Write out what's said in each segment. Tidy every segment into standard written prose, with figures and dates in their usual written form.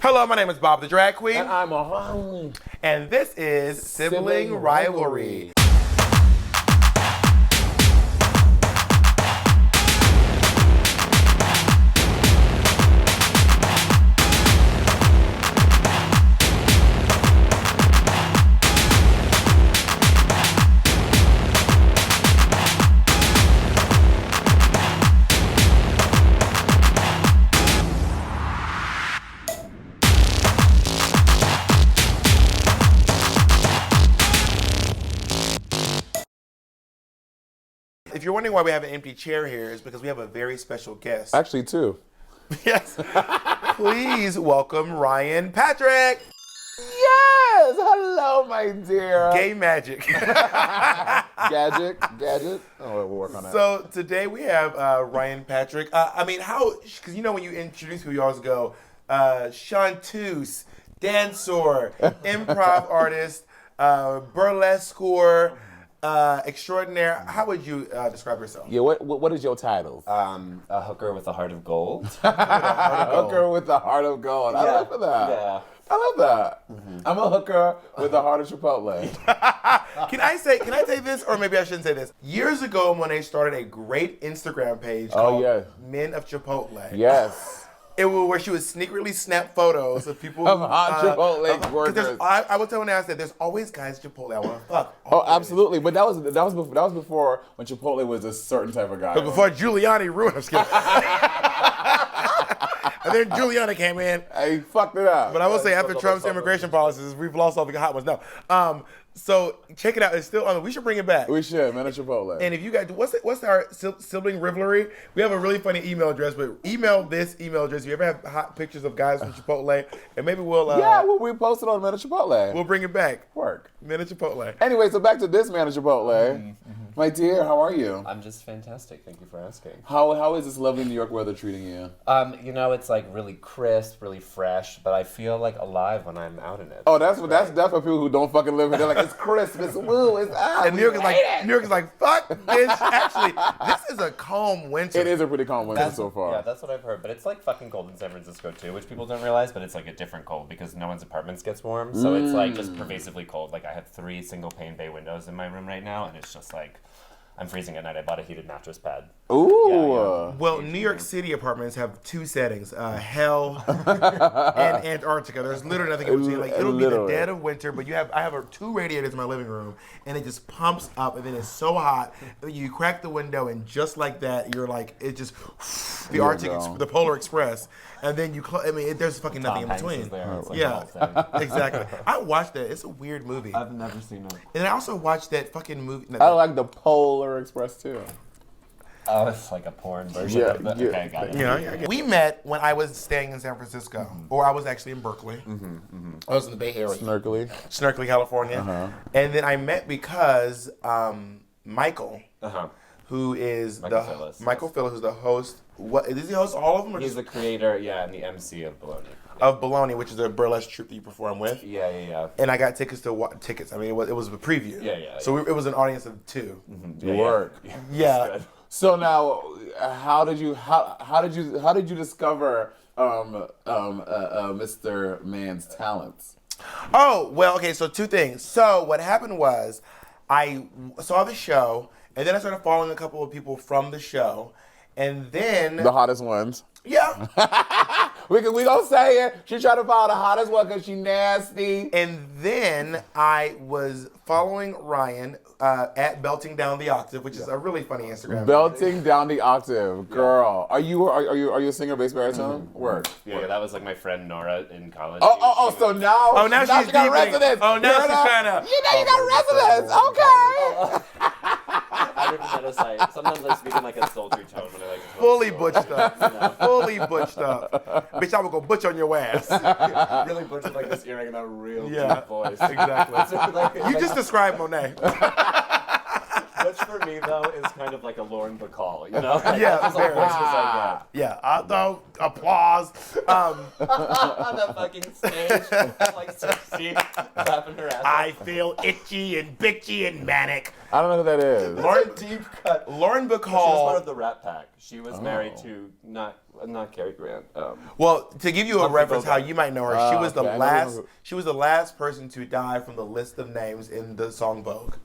Hello, my name is Bob the Drag Queen. And I'm a And this is Sibling Rivalry. If you're wondering why we have an empty chair here, it's because we have a very special guest. Actually, two. Yes. Please welcome Ryan Patrick. Yes! Hello, my dear. Gay magic. Gadget. Oh, we'll work on that. So today we have Ryan Patrick. Because you know when you introduce people, you always go, chanteuse, dancer, improv artist, burlesqueur, extraordinaire. How would you describe yourself? Yeah, what is your title? A hooker with a heart of gold. Hooker with a heart of gold. I love that. Yeah. I love that. Mm-hmm. I'm a hooker with a heart of Chipotle. Can I say this, or maybe I shouldn't say this? Years ago, Monét started a great Instagram page called Men of Chipotle. Yes. It was where she would secretly snap photos of people of hot Chipotle workers. I would tell when I said, "There's always guys at Chipotle I want to fuck." Oh, absolutely. But that was before when Chipotle was a certain type of guy. But before Giuliani ruined us. And then Giuliani came in. He fucked it up. But I will say, after Trump's immigration policies, we've lost all the hot ones. No. So check it out. It's still on. We should bring it back. We should, man. At Chipotle. And if you guys, what's our sibling rivalry? We have a really funny email address, but email this email address. If you ever have hot pictures of guys from Chipotle, and maybe we'll we post it on Man at Chipotle. We'll bring it back. Work. Man at Chipotle. Anyway, so back to this Man at Chipotle. Mm-hmm. My dear, how are you? I'm just fantastic. Thank you for asking. How is this lovely New York weather treating you? It's like really crisp, really fresh, but I feel like alive when I'm out in it. Oh, that's for people who don't fucking live here. They're like, it's crisp, it's woo, it's out. And New York is like, fuck this. Actually, this is a calm winter. It is a pretty calm winter so far. Yeah, that's what I've heard. But it's like fucking cold in San Francisco too, which people don't realize, but it's like a different cold because no one's apartments gets warm. So it's like just pervasively cold. Like I have 3 single pane bay windows in my room right now, and it's just like, I'm freezing at night. I bought a heated mattress pad. Ooh. Yeah. Well, New York City apartments have 2 settings: hell and Antarctica. There's literally nothing in between. Like it'll be the dead of winter, but I have 2 radiators in my living room, and it just pumps up, and then it's so hot. You crack the window, and just like that, you're like it just the Arctic, the Polar Express, and then you. There's fucking nothing in between. Exactly. I watched that. It's a weird movie. I've never seen it. And I also watched that fucking movie. I like the Polar Express too. Oh, it's like a porn version of it. Okay, got it. Yeah. We met when I was staying in San Francisco, or I was actually in Berkeley. I was in the Bay Area. Snarkly, California. And then I met because Michael, who is Michael Phillips, who's the host. What is he host all of them? Or He's the creator, and the MC of Bologna. Of Bologna, which is a burlesque troupe that you perform with. Yeah. And I got tickets to tickets. I mean, it was a preview. So it was an audience of 2. Work. Yeah. So now, how did you discover Mr. Man's talents? Oh, well, okay, so 2 things. So what happened was I saw the show, and then I started following a couple of people from the show, and then... The hottest ones. Yeah. we gonna say it. She tried to follow the hottest one because she nasty. And then I was following Ryan at Belting Down the Octave, which is a really funny Instagram. Belting Down the Octave, girl. Are you a singer, bass baritone? Work. Yeah, that was like my friend Nora in college. So now. Oh, now she's got residence. Oh, now she's trying to. You got residence. Okay. I never met a site. Sometimes I speak in like a sultry tone when I like. Fully butched up. Fully butched up. Bitch, I will go butch on your ass. Really butchered like this earring and a real deep voice. Exactly. You just described Monét. Butchered for me though is kind of like a Lauren Bacall, you know? Like, Yeah, that's just, like, voices I Yeah, I thought applause. get. On the fucking stage, like 16, clapping her ass. I feel itchy and bitchy and manic. I don't know who that is. Lauren, Deep cut. Lauren She was part Bacall. of the Rat Pack. She was married to not Cary Grant. Well, to give you a Humphrey reference, how Bogart. you might know her, she was the okay, I know last. who- She was the last person to die from the list of names in the song Vogue.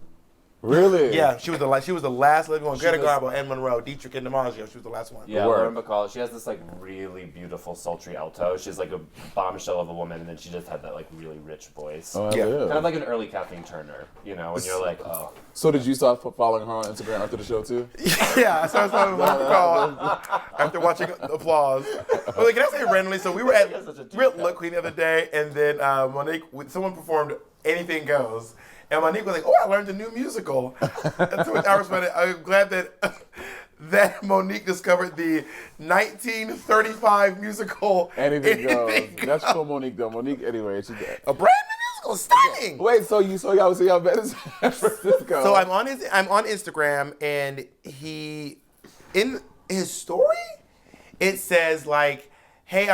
Really? Yeah, she was the last. She was the last living one. Greta was- Garbo, Ed Monroe, Dietrich and DiMaggio. She was the last one. Yeah, Word. Lauren Bacall. She has this like really beautiful sultry alto. She's like a bombshell of a woman, and then she just had that like really rich voice. Oh, Yeah. yeah. Kind of like an early Kathleen Turner, you know, when you're like, oh. So did you start following her on Instagram after the show too? Yeah, I started with Lauren Bacall after watching Applause. But like, can I say randomly? So we were at That's such a deep Real cut. Look Queen the other day, and then Monique, someone performed Anything Goes. And Monique was like, "Oh, I learned a new musical." And so I responded, "I'm glad that Monique discovered the 1935 musical Anything goes. That's for Monique though. Monique, anyway, she got a brand new musical, stunning." Wait, so y'all met in San Francisco? So I'm on Instagram, and he, in his story, it says like, "Hey,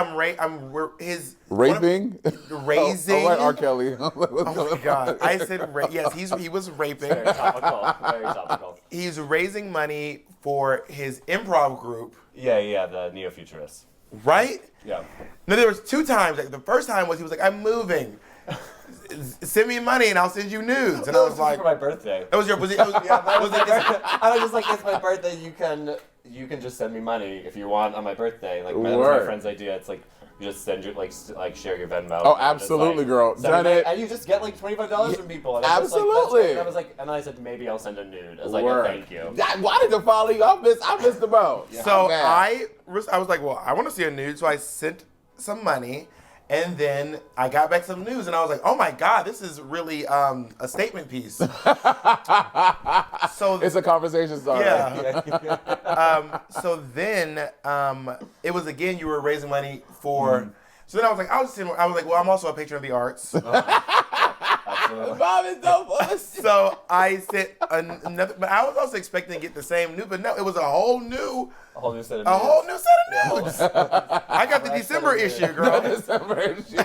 his raping, raising." Oh, right, R. Kelly. Oh my God! I said yes. He was raping. Very topical. Very topical. He's raising money for his improv group, Yeah, the neo-futurists. right? Yeah. No, there was 2 times. Like the first time was he was like, "I'm moving. Send me money and I'll send you nudes." And I was like, for my birthday. "That was your was it? Was it I was just like, it's my birthday. You can just send me money if you want on my birthday. Like that was my Word. friend's idea. It's like you just send your like share your Venmo. Oh, and just, absolutely, like, girl. send Done me- it. And you just get like $25 from people. And I was like, that's Absolutely. it. And I was like, and then I said maybe I'll send a nude. I was like, Word. thank you. Why did you follow you? I missed the boat. So Man. I was like, well, I want to see a nude, so I sent some money, and then I got back some news, and I was like, oh my God, this is really a statement piece. So It's a conversation starter. yeah. So then it was again you were raising money for. So then I was like, I was like, well, I'm also a patron of the arts. Absolutely. Bob is so funny. So I sent another, but I was also expecting to get the same nude, but no, it was a whole new A whole new set of set nudes. of nudes. I got the Fresh December set of issue, nudes. girl. December issue.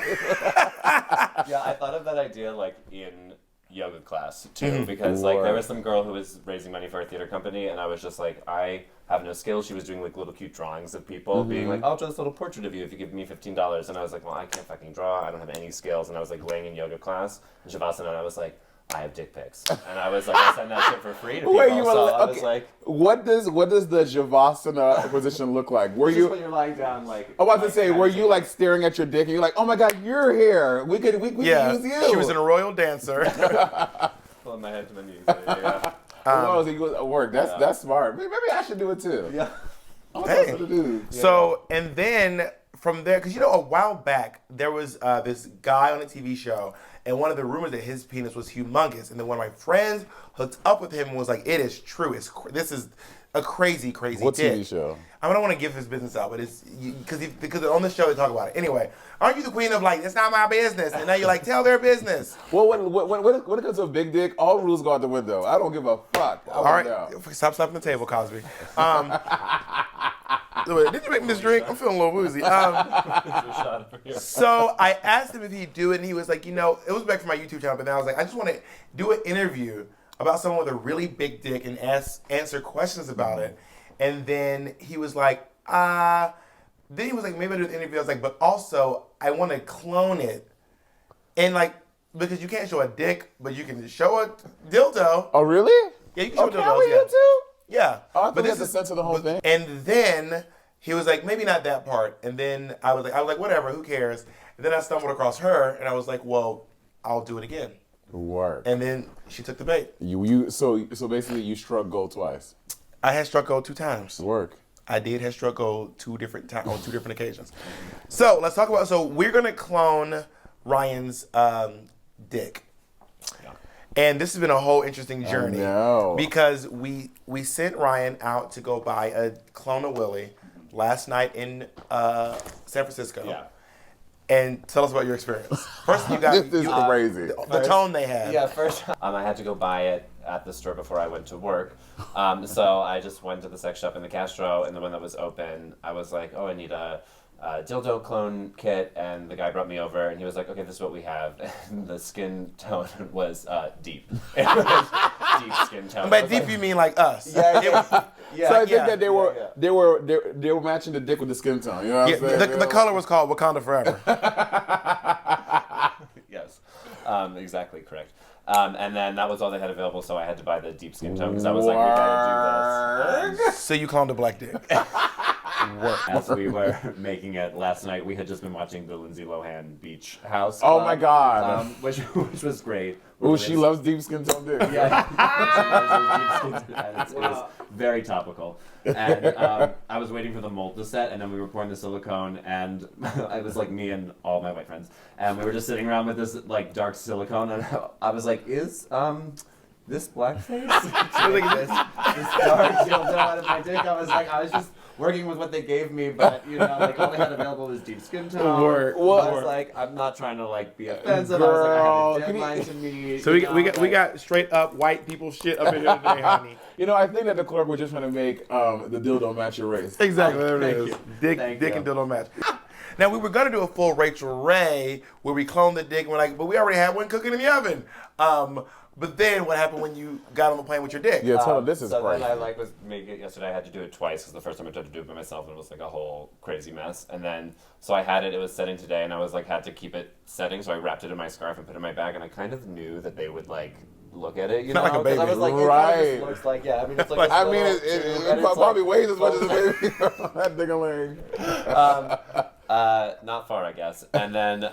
Yeah, I thought of that idea like in yoga class too, because like there was some girl who was raising money for a theater company, and I was just like, I have no skills. She was doing like little cute drawings of people, being like, I'll draw this little portrait of you if you give me $15. And I was like, well, I can't fucking draw. I don't have any skills. And I was like laying in yoga class in Shavasana, and I was like, I have dick pics, and I was like, I send that shit for free to people. Wait, you were so like, I was okay. like, What does the Shavasana position look like? Were just when you? you're lying down, like. I was about to like, say, kind were of you like staring at your dick and you're like, oh my God, you're here. We could Yeah, use you. she was a royal dancer. pulling my head to my knees. Yeah. Oh, he goes at work. That's smart. Maybe I should do it too. Yeah. Hey. To do. So, and then from there, because a while back, there was this guy on a TV show, and one of the rumors that his penis was humongous. And then one of my friends hooked up with him and was like, it is true. This is a crazy What dick. TV show? I don't want to give his business out, but it's because on the show they talk about it. Anyway, aren't you the queen of like, it's not my business? And now you're like, tell their business. Well, when it comes to a big dick, all rules go out the window. I don't give a fuck. All right, stop slapping the table, Cosby. Did you make me this drink? I'm feeling a little woozy. So I asked him if he'd do it, and he was like, it was back from my YouTube channel, but then I was like, I just want to do an interview about someone with a really big dick and answer questions about it. And then he was like, then he was like, maybe I'll do the interview. I was like, but also I want to clone it. And like, because you can't show a dick, but you can show a dildo. Oh, really? Yeah, you can show Okay, dildos. we Yeah. do too. Yeah. Oh, I thought but we had to censor the whole thing. And then he was like, maybe not that part. And then I was like, whatever, who cares? And then I stumbled across her, and I was like, well, I'll do it again. Work. And then she took the bait. So basically you struck gold twice. I had struck gold 2 times. Work. I did have struck gold 2 different times on 2 different occasions. So let's talk about. So we're gonna clone Ryan's dick. And this has been a whole interesting journey because we sent Ryan out to go buy a clone-a-willy last night in San Francisco. Yeah. And tell us about your experience. First, you got This is crazy. the tone they had. Yeah, first I had to go buy it at the store before I went to work. So I just went to the sex shop in the Castro, and the one that was open, I was like, oh, I need a dildo clone kit, and the guy brought me over, and he was like, okay, this is what we have. And the skin tone was deep. It was deep skin tone. And by deep, you mean like us. Yeah. So I think that they were matching the dick with the skin tone. You know what I'm saying? The color was called Wakanda Forever. Yes, exactly correct. And then that was all they had available, so I had to buy the deep skin tone because I was like, we gotta do this. So you cloned a black dick. As we were making it last night, we had just been watching the Lindsay Lohan Beach House. Oh my God. Which was great. Oh, she loves deep skin tone dick. Yeah. She loves deep skin tone. It was very topical. And I was waiting for the mold to set, and then we were pouring the silicone, and it was like me and all my white friends, and we were just sitting around with this like dark silicone, and I was like, is this blackface? this dark dildo out of my dick. I was just working with what they gave me, but you know, like all they had available was deep skin tone. I was like, I'm not trying to like be offensive. Girl, I was like, I have a deadline to meet. So we got straight up white people shit up in here today, honey. You know, I think that the clerk was just trying to make the dildo match your race. Exactly, there it is. you. Dick Thank and you. dildo match. Now we were gonna do a full Rachel Ray where we cloned the dick, and we're like, but we already had one cooking in the oven. But then what happened when you got on the plane with your dick? Yeah, tell her this is so crazy. then I was making it yesterday. I had to do it twice because the first time I tried to do it by myself, and it was like a whole crazy mess. And then so I had it. It was setting today, and I was like had to keep it setting, so I wrapped it in my scarf and put it in my bag. And I kind of knew that they would like look at it, you know, Not like a baby. I was like, it Right. kind of just looks like, yeah. I mean, it's like. I mean, it probably weighs as much as a baby. That ding-a-ling. Not far, I guess. And then,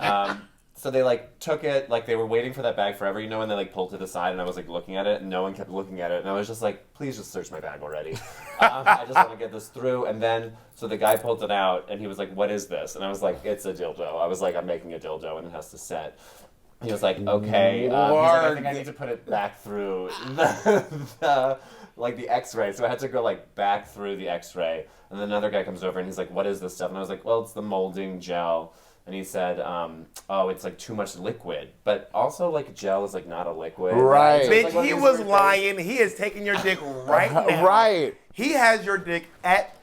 so they like took it, like they were waiting for that bag forever, you know, and they like pulled to the side, and I was like looking at it, and no one kept looking at it, and I was just like, please just search my bag already. I just want to get this through. And then, so the guy pulled it out, and he was like, what is this? And I was like, it's a dildo. I was like, I'm making a dildo, and it has to set. He was like, okay. He's like, I think I need to put it back through like the X-ray. So I had to go like back through the X-ray. And then another guy comes over and he's like, what is this stuff? And I was like, well, it's the molding gel. And he said, oh, it's like too much liquid. But also like gel is like not a liquid. Right. So it's Bitch, like he one of was these weird lying. He is taking your dick right now. Right. He has your dick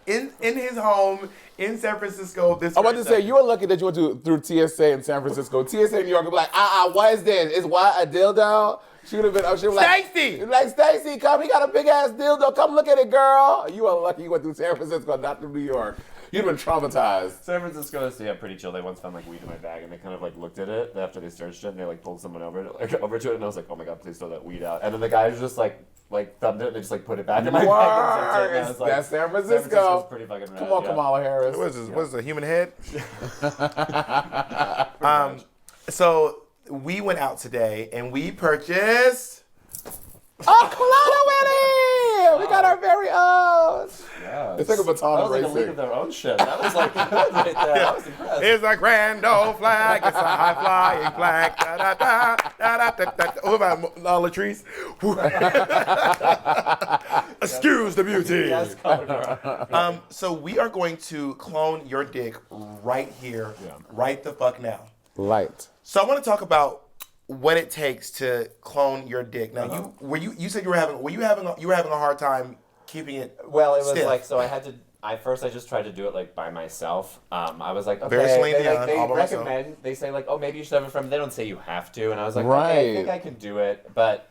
in his home in San Francisco. This I'm about to say, you were lucky that you went through TSA in San Francisco. TSA in New York would be like, what is this? Is what, a dildo? She would have been, she was like, Stacey! Like, Stacey, come, he got a big ass dildo. Come look at it, girl. You were lucky you went through San Francisco, not through New York. You'd have been traumatized. San Francisco is pretty chill. They once found like weed in my bag, and they kind of like looked at it after they searched it, and they like pulled someone over to it, and I was like, oh my god, please throw that weed out. And then the guy was just like thumbed it, and they just like put it back in my bag and zipped it. And I was like, That's San Francisco's Francisco. pretty fucking rad. Come on, yeah. Kamala Harris. What is this? What is a human head? So we went out today and we purchased. Oh, clone-a-willy! We got our very own. Yeah, It's like a baton that was like a racing. league of their own shit. That was like right there. I was impressed. It's a grand old flag. It's a high flying flag. Da da da da da da da. What about Latrice? Excuse the beauty. Yes, color girl. So we are going to clone your dick right here, right the fuck now. Light. So I want to talk about what it takes to clone your dick. Now, you said you were having a hard time keeping it. Well, it was stiff. like, so I had to. I just tried to do it like by myself. I was like, okay. Very Celine They Dion, all by myself. recommend. They say like, oh, maybe you should have a friend. They don't say you have to. And I was like, Right. okay, I think I can do it, but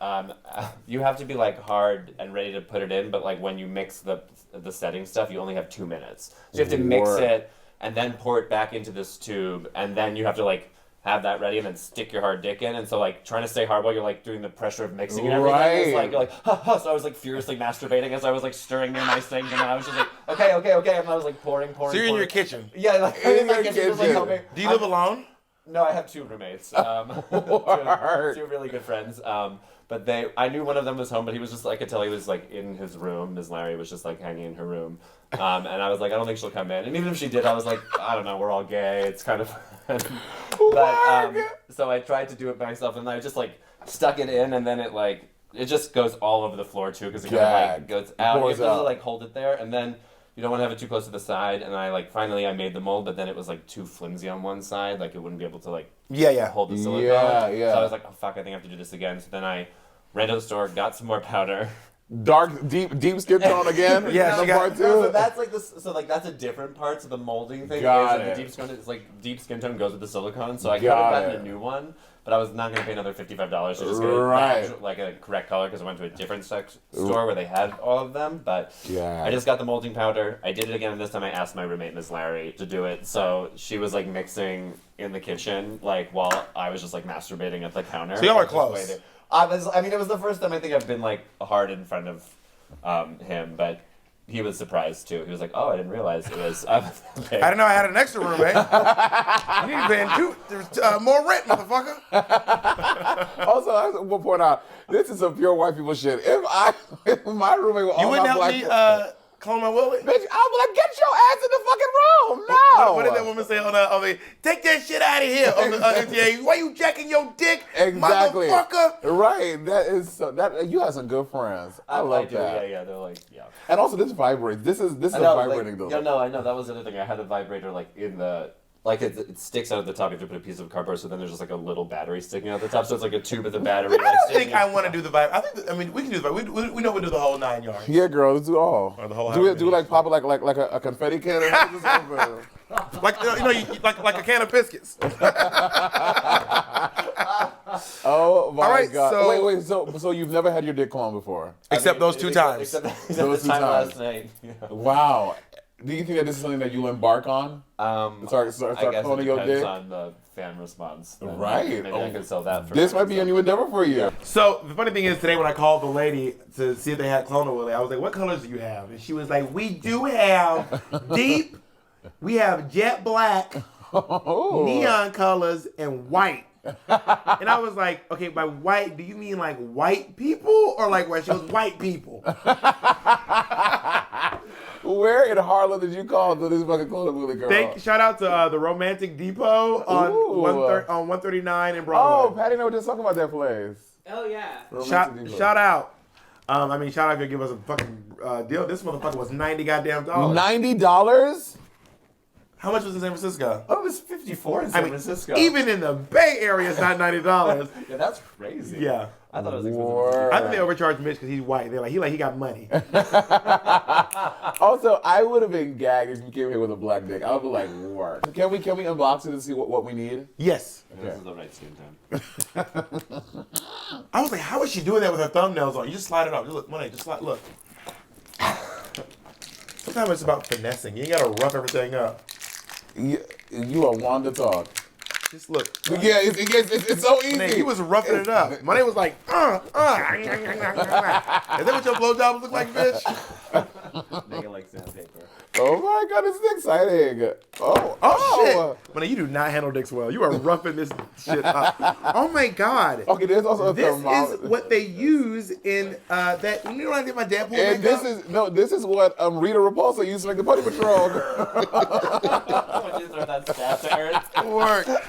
you have to be like hard and ready to put it in. But like when you mix the setting stuff, you only have 2 minutes. So you have to mix Word. it and then pour it back into this tube, and then you have to like have that ready and then stick your hard dick in. And so like trying to stay hard while you're like doing the pressure of mixing and everything. Right. It's like you're like, ha, ha. So I was like furiously masturbating as I was like stirring near my sink, and I was just like, okay. And I was like pouring. So you're in your kitchen. Yeah, like In my your kitchen, just, like, kitchen. helping. Do you live alone? No, I have 2 roommates. Two really good friends. But I knew one of them was home, but he was just, I could tell he was like in his room. Ms. Larry was just like hanging in her room. And I was like, I don't think she'll come in. And even if she did, I was like, I don't know, we're all gay. It's kind of but so I tried to do it by myself, and I just like stuck it in, and then it just goes all over the floor too, because it kind of like goes out. You have to like hold it there, and then you don't want to have it too close to the side. And I like finally I made the mold, but then it was like too flimsy on one side, like it wouldn't be able to like Yeah. hold the silicone. Yeah. So I was like, oh fuck, I think I have to do this again. So then I ran to the store, got some more powder. Dark, deep skin tone again. Yeah, no, she got- part two. No, so that's like this. So like that's a different part. So the molding thing Got is it. the deep skin. It's like deep skin tone goes with the silicone. So I could Got have gotten it. a new one, but I was not going to pay another $55 to just get Right. like a correct color because I went to a different store where they had all of them. But Yeah. I just got the molding powder. I did it again, and this time I asked my roommate Miss Larry to do it. So she was like mixing in the kitchen, like while I was just like masturbating at the counter. So y'all are Just close. waiting. I mean, it was the first time I think I've been like hard in front of him, but he was surprised too. He was like, "Oh, I didn't realize it was." I didn't know I had an extra roommate. You need paying there's more rent, motherfucker. Also, I will point out, this is some pure white people shit. If my roommate were You all wouldn't my help black me friends- clone-a-willy? Bitch, I'll be like, get your ass in the fucking room. No. What did that woman say on the take that shit out of here on the MTA? Why you jacking your dick, Exactly. motherfucker? Right. That is so. That you have some good friends. I love do, that. Yeah, they're like, yeah. And also, this vibrates. This is a vibrating though. Yeah, no, I know. That was the other thing. I had a vibrator like in the. Like it sticks out at the top. You have to put a piece of cardboard, so then there's just like a little battery sticking out at the top. So it's like a tube with a battery. I like, don't sticking think I want to do the vibe. I mean, we can do the vibe. We know we do the whole 9 yards. Yeah, girl, let's do all. Or the whole do we house. like pop it like a confetti cannon? Like like a can of biscuits. Oh my All right, god! so- Wait. So you've never had your dick cloned before? Except those two times. Except Those the two time times. last night. Yeah. Wow. Do you think that this is something that you'll embark on? Start I guess cloning it your depends dick? on the fan response. Then Right. Maybe I could sell that for. This might be a new endeavor for you. So the funny thing is, today when I called the lady to see if they had clone-a-willy, I was like, "What colors do you have?" And she was like, "We do have deep. We have jet black, Oh. neon colors, and white." And I was like, "Okay, by white, do you mean like white people or like where she was white people?" Where in Harlem did you call this fucking clone-a-willy girl? Shout out to the Romantic Depot on Ooh. 139 in Oh, Broadway. Patty and I were just talking about that place. Oh yeah. Romantic Depot. Shout out. I mean, shout out if you give us a fucking deal. This motherfucker was $90 goddamn dollars. $90? How much was in San Francisco? Oh, it was 54 in San Francisco. Even in the Bay Area, it's not $90. Yeah, that's crazy. Yeah. I thought it was Word. expensive. I think they overcharged Mitch because he's white. They're like, he got money. Also, I would have been gagged if you came here with a black dick. I would be like, work. Can we unbox it and see what we need? Yes. This is the right skin tone. I was like, how is she doing that with her thumbnails on? You just slide it off. Just look, Monét, just slide. Look. Sometimes it's about finessing. You ain't gotta rough everything up. You are one to talk. Just look. Yeah, it's so easy. Monét, he was roughing it up. Monét was like, Is that what your blowjob look like, bitch? Make it like sandpaper. Oh my god, this is exciting. Oh, shit. Monét, you do not handle dicks well. You are roughing this shit up. Oh my god. Okay, there's also a This thermometer. is what they use in that. You know when I did my Deadpool And makeup? this is what Rita Repulsa used to make the Putty Patrol. I want you to throw that stab to earth. Work. It's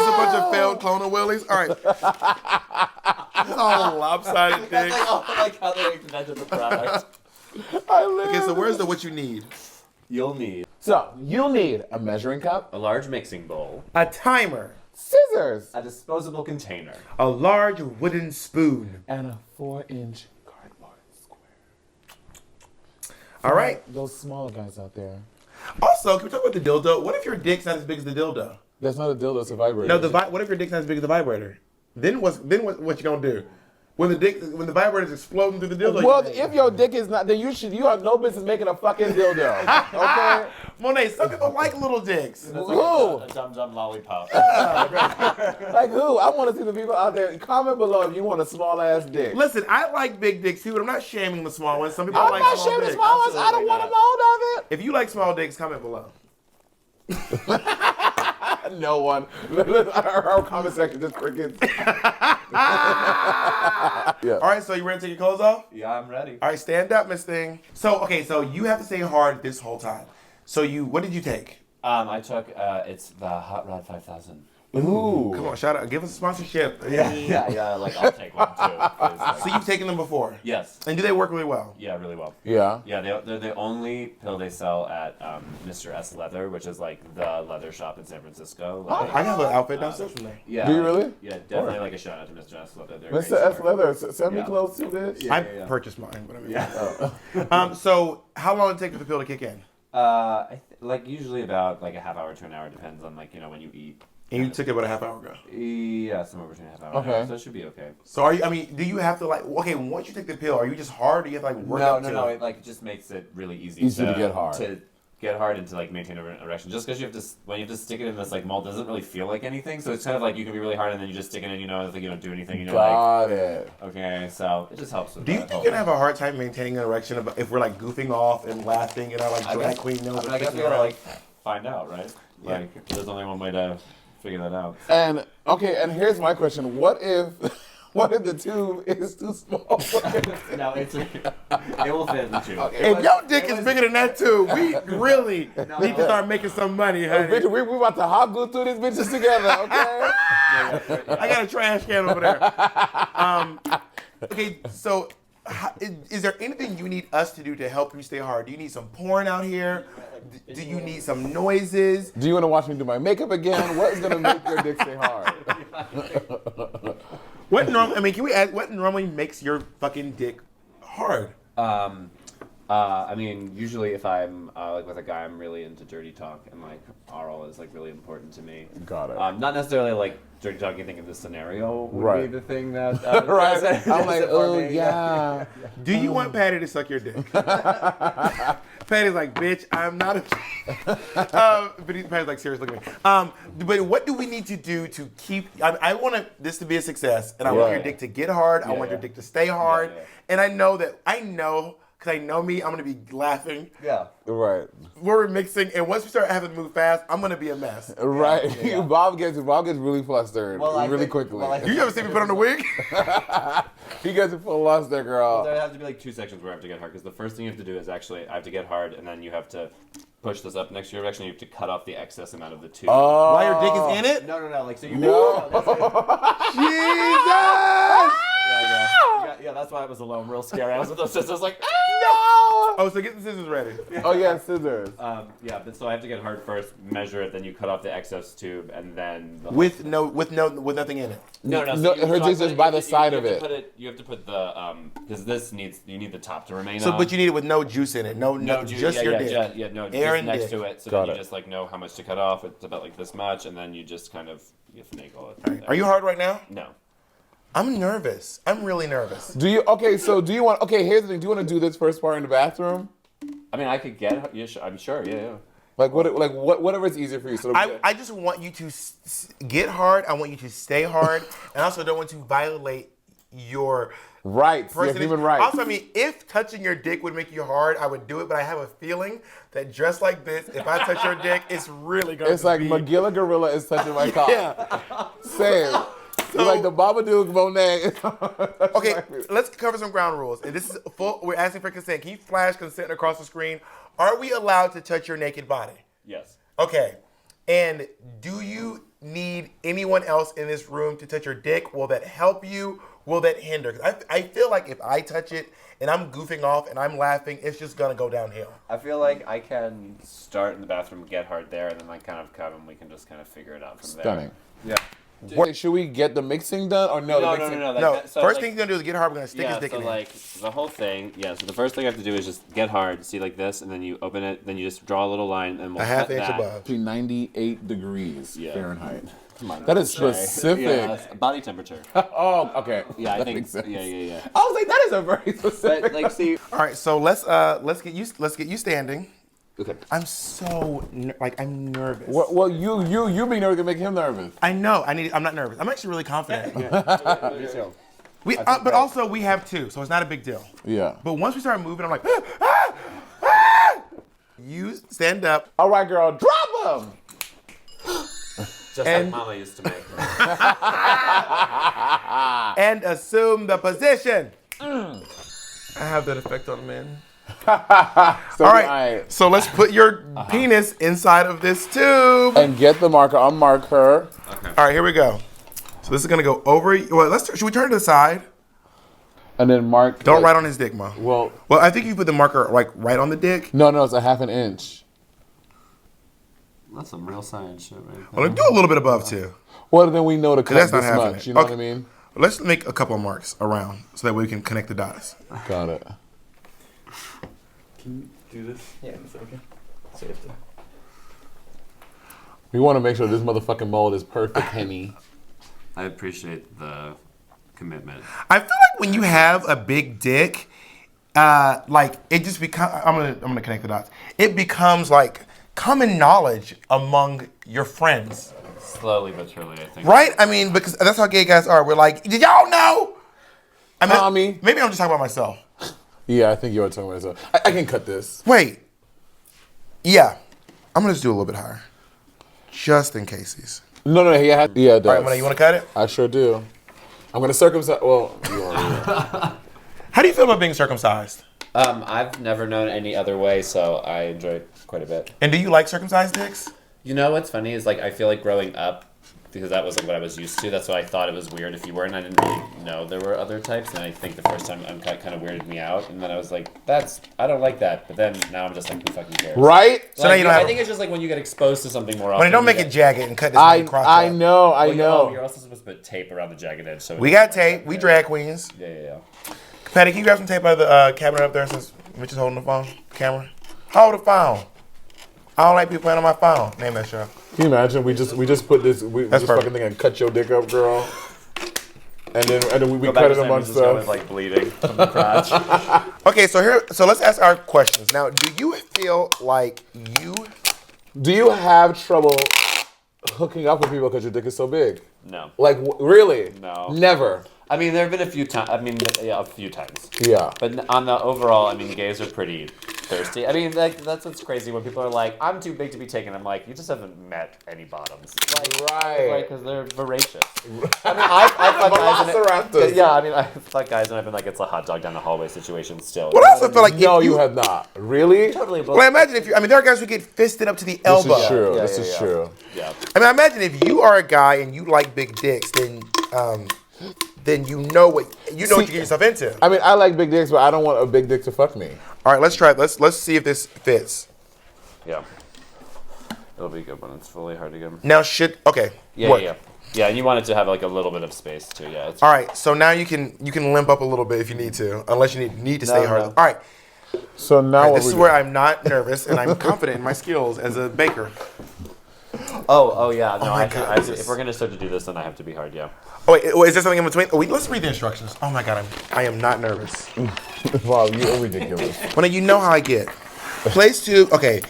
a bunch of failed clone-a-willies. All right. It's all lopsided That's dick. like how they invented the product. Okay, so where's the what you need? You'll need So you'll need a measuring cup, a large mixing bowl, A timer, scissors, a disposable container, a large wooden spoon. and a 4-inch cardboard square. All right. Those smaller guys out there. Also, can we talk about the dildo? What if your dick's not as big as the dildo? That's not a dildo, it's a vibrator. No, what if your dick's not as big as the vibrator? Then what you gonna do? When the vibrator's exploding through the dildo. Well, if your dick is not, then you have no business making a fucking dildo. Okay? Monét, some people like little dicks. That's Who? like a dum-dum lollipop. Like who? I want to see the people out there. Comment below if you want a small ass dick. Listen, I like big dicks too, but I'm not shaming the small ones. Some people I'm like not small shaming the dicks. small ones. I don't want a mold of If you like small dicks, comment below. it. No one. Our comment section just crickets. Yeah. All right, so you ready to take your clothes off? Yeah, I'm ready. All right, stand up, Miss Thing. So, okay, so you have to stay hard this whole time. So what did you take? I took it's the Hot Rod 5000. Ooh. Come on, shout out. Give us a sponsorship. Yeah. Like I'll take one too. 'cause, like, So you've taken them before? yes. And do they work really well? Yeah, really well. Yeah. Yeah, they're the only pill they sell at Mr. S Leather, which is like the leather shop in San Francisco. Like, I have an outfit downstairs from there. yeah. Do you really? Yeah, definitely like a shout out to Mr. S Leather. They're a Mr. great S. store. Leather, send me Yeah. clothes too, bitch. Yeah. I purchased mine. Whatever. Yeah. So how long did it take for the pill to kick in? Like usually about like a half hour to an hour, depends on like when you eat. And you took it about a half hour ago. Yeah, somewhere between a half hour. and an Okay. hour, so it should be okay. So are you? I mean, do you have to like? Okay, once you take the pill, are you just hard? Or you have to like work up to No. it? It like just makes it really easy. Easy to get hard. To get hard and to like maintain an erection. Just because when you have to stick it in this like mold, doesn't really feel like anything. So it's kind of like you can be really hard and then you just stick it in. It's like you don't do anything. Like, Got it. okay, so it just helps with Do you that think whole you're gonna have a hard time maintaining an erection if we're like goofing off and laughing and our like drag queen nose? I guess we gotta like find out, right? Yeah. Like there's only one way to figure that out. And and here's my question: what if the tube is too small? No, it will fit in the tube. If your dick is bigger than that too, we really need to start making some money, honey. Bitch, we about to hot glue through these bitches together, okay? I got a trash can over there. Okay, so is there anything you need us to do to help you stay hard? Do you need some porn out here? Do you need some noises? Do you want to watch me do my makeup again? What is gonna make your dick stay hard? What normally makes your fucking dick hard? I mean, usually if I'm like with a guy, I'm really into dirty talk, and like oral is like really important to me. Got it. Not necessarily like dirty talk. You think of the scenario would Right. be the thing that Right. does I'm like, it for oh me. yeah. Do you want Patty to suck your dick? Patty's like, bitch, I'm not a. Patty's like, serious, look at me. But what do we need to do to keep? I want this to be a success, and I want your dick to get hard. I want your dick to stay hard, and I know. Because I know me, I'm going to be laughing. Yeah. Right. We're mixing, and once we start having to move fast, I'm going to be a mess. Right. Bob gets really flustered really quickly. You ever see me put on a wig? He gets flustered, girl. There have to be like 2 sections where I have to get hard, because the first thing you have to do is actually I have to get hard, and then you have to push this up next to your erection. You have to cut off the excess amount of the tube. Oh. While your dick is in it? No. Like so you. No. Jesus! Yeah, that's why I was alone. Real scary. I was with those sisters like. Oh, so get the scissors ready. Oh yeah, scissors. But so I have to get hard first, measure it, then you cut off the excess tube, and then With nothing in it. no. No, her dick's just by the side of it. You have to put the because you need the top to remain. So, on. but you need it with no juice in it. No juice, just your dick. No, Air just and next dick. to it. So Got then it. you just like know how much to cut off. It's about like this much, and then you just kind of finagle it. Right. Are you hard right now? No. I'm nervous. I'm really nervous. Do you here's the thing. Do you want to do this first part in the bathroom? I mean, I could get. Yeah, I'm sure. Yeah. Like whatever's easier for you. So I just want you to get hard. I want you to stay hard. And I also don't want to violate your rights, your personage. human rights. Also, I mean, if touching your dick would make you hard, I would do it. But I have a feeling that just like this, if I touch your dick, it's really going It's to like be... Magilla Gorilla is touching my cock. Yeah. Same. It's like the Babadook Monet. Okay, let's cover some ground rules. And this is full. We're asking for consent. Can you flash consent across the screen? Are we allowed to touch your naked body? Yes. Okay. And do you need anyone else in this room to touch your dick? Will that help you? Will that hinder? 'Cause I feel like if I touch it and I'm goofing off and I'm laughing, it's just gonna go downhill. I feel like I can start in the bathroom, get hard there, and then like kind of come, and we can just kind of figure it out from there. Stunning. Yeah. Should we get the mixing done or no? No. No, So, first like, thing you're gonna do is get hard. We're gonna stick his dick so in like the whole thing, so the first thing I have to do is just get hard, see like this, and then you open it, then you just draw a little line, and we'll a half cut inch that. above. Between 98 degrees Yeah. Fahrenheit. Come on, That is okay. specific. Yeah, that's body temperature. Oh, okay. Yeah, I That think. makes sense. Yeah. I was like, that is a very specific. But like, see. All right, so let's get you standing. Okay. I'm so I'm nervous. Well, you being nervous can make him nervous. I know. I'm not nervous. I'm actually really confident. Yeah. But also we have two, so it's not a big deal. Yeah. But once we start moving, I'm like, you stand up. All right, girl, drop him. Just And- like Mama used to make. And assume the position. I have that effect on men. So, All right. So let's put your penis inside of this tube. And get the marker. I'll mark her. Okay. All right, here we go. So this is gonna go over. Well, should we turn to the side? And then mark. Don't write on his dick, Ma. Well, I think you put the marker like right on the dick. No, it's a half an inch. That's some real science shit right there. Well, do a little bit above too. Well, then we know to cut That's this not half an much. inch. You know Okay. what I mean? Let's make a couple of marks around so that way we can connect the dots. Got it. Can you do this? Yeah, it's okay. Safety. We want to make sure this motherfucking mold is perfect, Henny. I appreciate the commitment. I feel like when you have a big dick, like it just becomes. I'm gonna connect the dots. It becomes like common knowledge among your friends. Slowly but surely, I think. Right? I mean, because that's how gay guys are. We're like, did y'all know? I mean, Tommy. maybe I'm just talking about myself. Yeah, I think you are talking about yourself. I can cut this. Wait. Yeah. I'm going to just do a little bit higher. Just in case. No, yeah, it does. All right, Monét, you want to cut it? I sure do. I'm going to circumcise. Well, you already. How do you feel about being circumcised? I've never known any other way, so I enjoy it quite a bit. And do you like circumcised dicks? You know what's funny is like I feel like growing up, because that was like what I was used to. That's why I thought it was weird if you were, and I didn't really know there were other types. And I think the first time kind of weirded me out, and then I was like, I don't like that. But then now I'm just like, who fucking cares? Right? So now you don't have. I think it's just like when you get exposed to something more often. Monét, don't make it jagged and cut this across. I know. You're also supposed to put tape around the jagged edge. So We got tape. We drag queens. Yeah. Patty, can you grab some tape out of the cabinet up there since Mitch is holding the phone? Camera. Hold the phone. I don't like people playing on my phone. Name that show. Can you imagine? We just put this. We That's just perfect. fucking thing and cut your dick up, girl. And then we Go back cut to it San amongst Francisco stuff. with like bleeding from the crotch. Okay, so let's ask our questions. Now, do you feel like you Do you have trouble hooking up with people because your dick is so big? No. Like really? No. Never. I mean, there have been a few times. I mean, yeah, a few times. Yeah. But on the overall, I mean, gays are pretty thirsty. I mean, like, that's what's crazy when people are like, "I'm too big to be taken." I'm like, you just haven't met any bottoms. Like, Right. because they're voracious. I mean, I fuck guys Velociraptors. yeah, I mean, I fuck guys and I've been like, it's a hot dog down the hallway situation still. Well, I also feel like No, if you have not. Really? Totally. Well, I imagine if you. I mean, there are guys who get fisted up to the elbow. This is true. Yeah, This yeah, is yeah. true. Yeah. I mean, I imagine if you are a guy and you like big dicks, then you know what you get yourself into. I mean, I like big dicks, but I don't want a big dick to fuck me. All right, let's try it. Let's see if this fits. Yeah. It'll be good when it's fully hard again. Now, okay. Yeah, what? yeah. Yeah, and you want it to have like a little bit of space too. Yeah. It's All right, so now you can limp up a little bit if you need to, unless you need to stay hard. no. All right, So now what this we is do? where I'm not nervous and I'm confident in my skills as a baker. Oh yeah. No, my I God, this if is- we're gonna start to do this, then I have to be hard. Yeah. Oh wait, is there something in between? Oh wait, let's read the instructions. Oh my God, I am not nervous. Wow, you're ridiculous. Well, you know how I get. Place tube. Okay.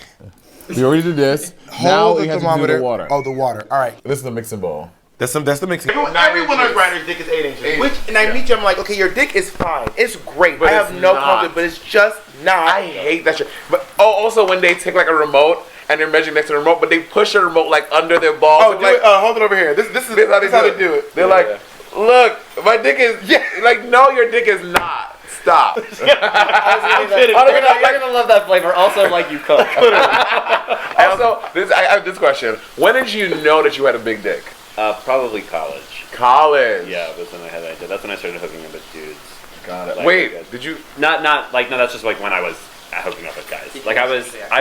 We already did this. Now Hold we the have to do thermometer. the water. Oh, the water. All right. This is the mixing bowl. That's the mixing. Everyone on Grindr's dick is 8 inches. Which, and I meet you, I'm like, okay, your dick is fine. It's great. But I have it's no not. conflict, but it's just not. I hate that shit. But also when they take like a remote and they're measuring next to the remote, but they push the remote like under their balls. Oh, and, do like, it. Hold it over here. This is how they do it. They're like, look, my dick is like, no, your dick is not. Stop. I'm kidding. You're gonna love that flavor. Also, like you cook. Also, I have this question. When did you know that you had a big dick? Probably college. College. Yeah, that's when I had that idea. That's when I started hooking up with dudes. Got it. Like, Wait, did you? Not like no. That's just like when I was hooking up with guys. Like I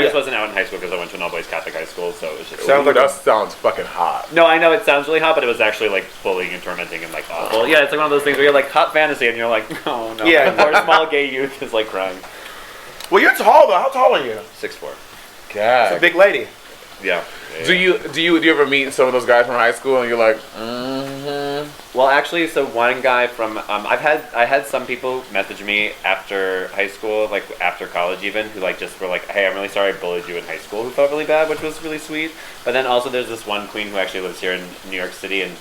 just wasn't out in high school because I went to an all-boys Catholic high school, so it was just. Sounds like that sounds fucking hot. No, I know it sounds really hot, but it was actually like bullying and tormenting and like awful. Yeah, it's like one of those things where you're like hot fantasy and you're like, oh no. Yeah. Poor small gay youth is like crying. Well, you're tall though. How tall are you? 6'4". It's a big lady. Yeah. Do you ever meet some of those guys from high school and you're like, Well, actually, so one guy from I had some people message me after high school, like after college even, who like just were like, "Hey, I'm really sorry I bullied you in high school," who felt really bad, which was really sweet. But then also there's this one queen who actually lives here in New York City, and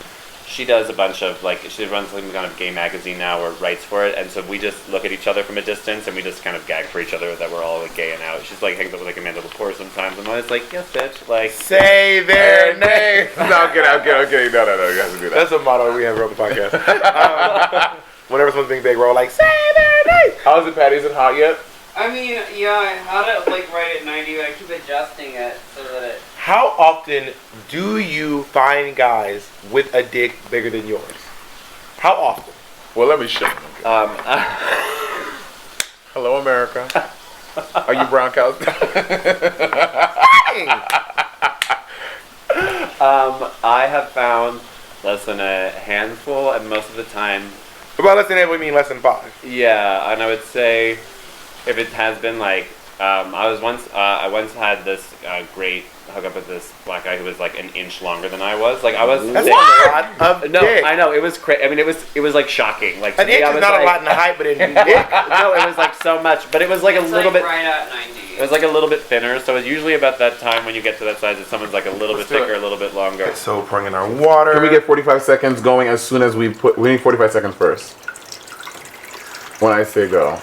she does a bunch of like she runs some kind of gay magazine now or writes for it, and so we just look at each other from a distance and we just kind of gag for each other that we're all like gay and out. She's like hangs out with like Amanda Lepore sometimes, and I'm always like, yes, bitch, like. Say their name. no, I'm kidding. No, you have to do that. That's a motto we have on the podcast. Whenever someone's being big, we're all like, say their name. How's it, Patty? Is it hot yet? I mean, yeah, I had it like right at 90, but I keep adjusting it so that it... How often do you find guys with a dick bigger than yours? How often? Well, let me show you. Hello, America. Are you brown cows? I have found less than a handful, and most of the time, About less than 8, we mean less than 5. yeah. And I would say, if it has been like, I once had this great hookup with this black guy who was like an inch longer than I was. Like I was. That's a lot of No, dick. I know it was crazy. I mean, it was like shocking. Like to An me, inch I is was not like, a lot in height, but in dick. No, it was like so much, but it was like a little bit. right at 90. It was like a little bit thinner, so it's usually about that time when you get to that size that someone's like a little Let's bit do thicker, it. a little bit longer. So pouring in our water. Can we get 45 seconds going as soon as we need 45 seconds first. When I say go.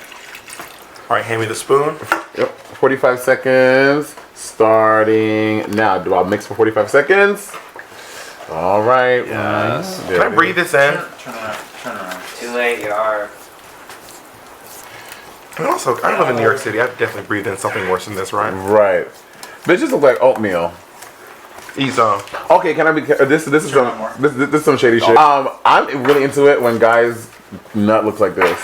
All right, hand me the spoon. Yep. 45 seconds. Starting now. Do I mix for 45 seconds? All right. Yes. There Can I it breathe is. this in? Turn around. Too late, you are. And also, I live in New York City. I've definitely breathed in something worse than this, right? Right. Bitches look like oatmeal. Eat some. Okay, can I be? This is some this is some shady shit. I'm really into it when guys nut looks like this.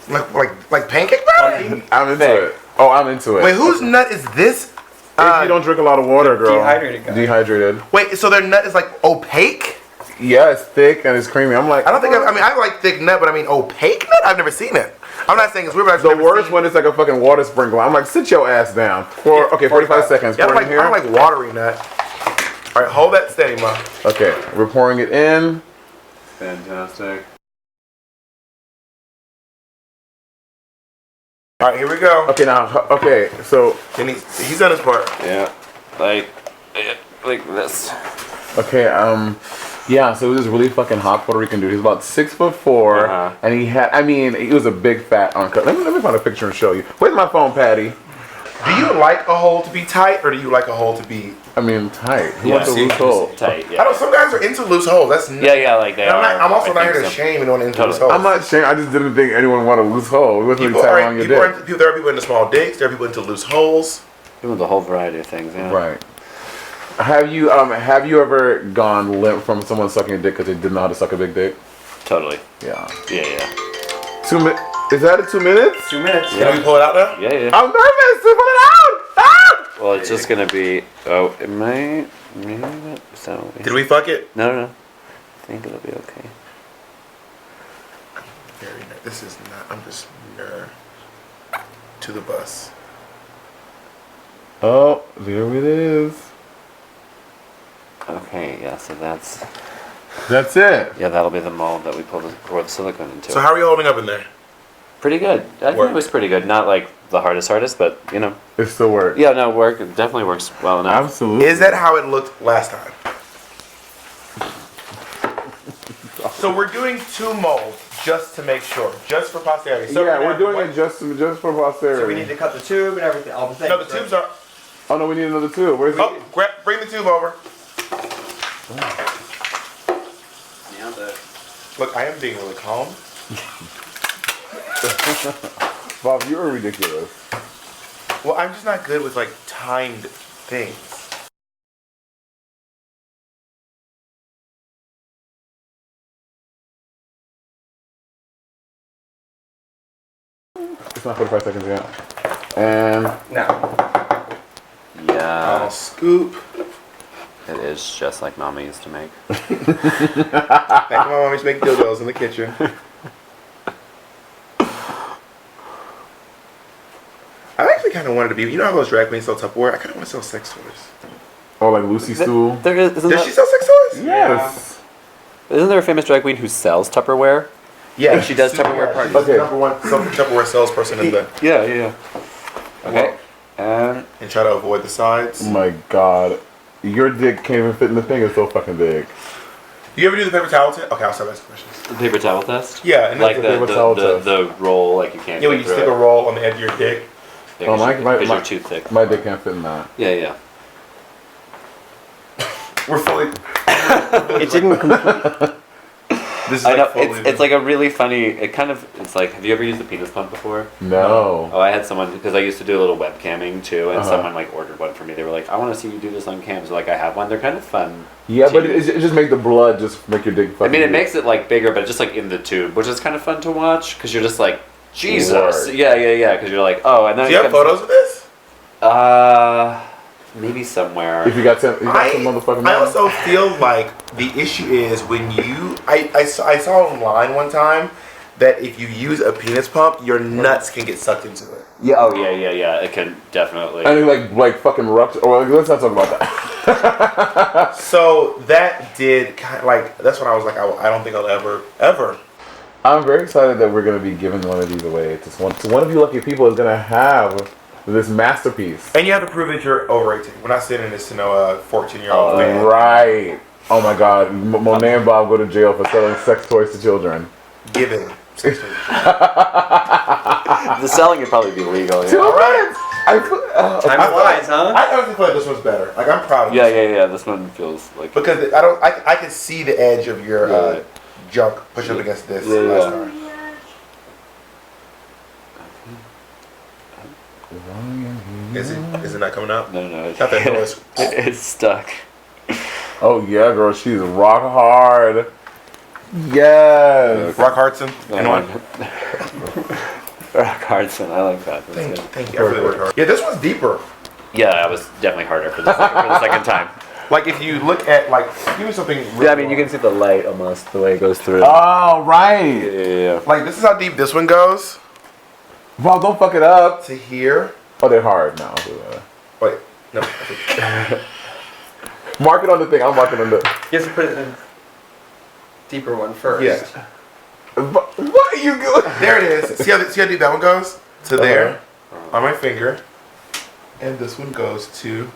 Like pancake batter? I'm into it. Oh, I'm into it. Wait, whose nut is this? If you don't drink a lot of water, girl. Dehydrated guy. Dehydrated. Wait, so their nut is like opaque? Yeah, it's thick and it's creamy. I'm like, I don't think I like thick nut, but I mean opaque nut? I've never seen it. I'm not saying it's weird, but I've the never worst seen one is like a fucking water sprinkler. I'm like, sit your ass down. Okay, 45 seconds. Yeah, I Pour it in don't like watery nut. All right, hold that steady, ma. Okay, we're pouring it in. Fantastic. All right, here we go. Okay, now, okay, so, And he's done his part. Yeah, like this. okay, yeah, so it was this really fucking hot Puerto Rican dude. He's about 6'4", and he was a big fat uncut. Let me find a picture and show you. Where's my phone, Patty? Do you like a hole to be tight, or do you like a hole to be? Tight. Who wants a see, loose hole? Tight. I Yeah. don't. Some guys are into loose holes. That's Yeah, like they And are. I'm also I not think here to so. shame anyone into Totally. loose holes. I'm not saying, I just didn't think anyone wanted a loose hole. It wasn't People really tight are. on your People are dick. into, there are people into small dicks. There are people into loose holes. Doing the whole variety of things. Yeah. Right. Have you ever gone limp from someone sucking a dick because they didn't know how to suck a big dick? Totally. Yeah. Yeah. 2 minutes. Is that a 2 minutes? 2 minutes. Can we pull it out now? Yeah. I'm nervous. Pull it out. Ah! Well, it's just gonna be. Oh, it might. Maybe not. So. Did we fuck it? No. I think it'll be okay. Very nice. This is not. I'm just nerd to the bus. Oh, there it is. Okay. Yeah. So that's. That's it. Yeah, that'll be the mold that we pour the silicone into. So how are you holding up in there? Pretty good. I think it was pretty good. Not like the hardest, but you know. It still works. Yeah, no, it definitely works well enough. Absolutely. Is that how it looked last time? So we're doing 2 molds just to make sure, just for posterity. So Yeah, we're doing it just for posterity. So we need to cut the tube and everything. All the things. No, the tubes are. Oh no, we need another tube. Where's Oh, bring the tube over. Look, I am being really calm. Bob, you are ridiculous. Well, I'm just not good with like timed things. It's not 45 seconds yet. And Now, Yeah, I'll scoop. it is just like Mama used to make. Back when my mom used to make dildos in the kitchen. I actually kind of wanted to be. You know how those drag queens sell Tupperware? I kind of want to sell sex toys. oh, like Lucy Stool. There is, Does she sell sex toys? Yes. Isn't there a famous drag queen who sells Tupperware? Yeah, She does Tupperware parties. She's the Okay. number one Tupperware salesperson in the. Yeah. Okay. And And try to avoid the sides. Oh my God, your dick can't even fit in the thing. It's so fucking big. You ever do the paper towel test? Okay, I'll stop asking questions. the paper towel test? Yeah, and Like then paper towel the test. the roll, like you can't. yeah, when get you through stick a it. roll on the edge of your dick. Yeah, Oh, 'cause my- you're too thick. My dick can't fit in that. Yeah. We're fully. It didn't complete. This is I know like fully- it's like a really funny. It's like, have you ever used a penis pump before? No. Oh, I had someone because I used to do a little webcamming too, and someone like ordered one for me. They were like, "I want to see you do this on cam." So like, I have one. They're kind of fun. Yeah, but it just make the blood just make your dick fucking. I mean, it big. makes it like bigger, but just like in the tube, which is kind of fun to watch because you're just like, Jesus, Word. yeah, because you're like, oh, and then Do you have photos of this? Maybe somewhere. If you got some motherfucking. I also feel like the issue is when you. I saw online one time that if you use a penis pump, your nuts can get sucked into it. Yeah. Oh yeah. It can definitely. And it like fucking rupture. Or let's not talk about that. So that did kind of like that's when I was like I don't think I'll ever. I'm very excited that we're gonna be giving one of these away to one of you lucky people is gonna have this masterpiece. And you have to prove that you're over 18. We're not sending this to no 14-year-old man. Right. Oh my God. Monét and Bob go to jail for selling sex toys to children. Giving. The selling would probably be legal. Yeah. Children. Time flies, huh? I honestly feel like this one's better. Like I'm proud of this. Yeah. This one feels like Because I can see the edge of your junk push up against this last time. Is it not coming out? no. Not that noise. It's stuck. Oh yeah, girl. She's rock hard. Yes. Rock Hardson. Anyone? Rock Hardson, I like that. That's good. Thank you. I really worked hard. Yeah, this one's deeper. Yeah, that was definitely harder for the second time. Like if you look at give me something. Yeah, I mean you can see the light almost the way it goes through. Oh right. Yeah. Like this is how deep this one goes Bob, don't fuck it up. to here. Oh, they're hard now. Wait, no. Mark it on the thing. I'll mark it on the. You have to put it in a deeper one first. Yeah. What are you doing? There it is. See how deep that one goes to there on my finger, and this one goes to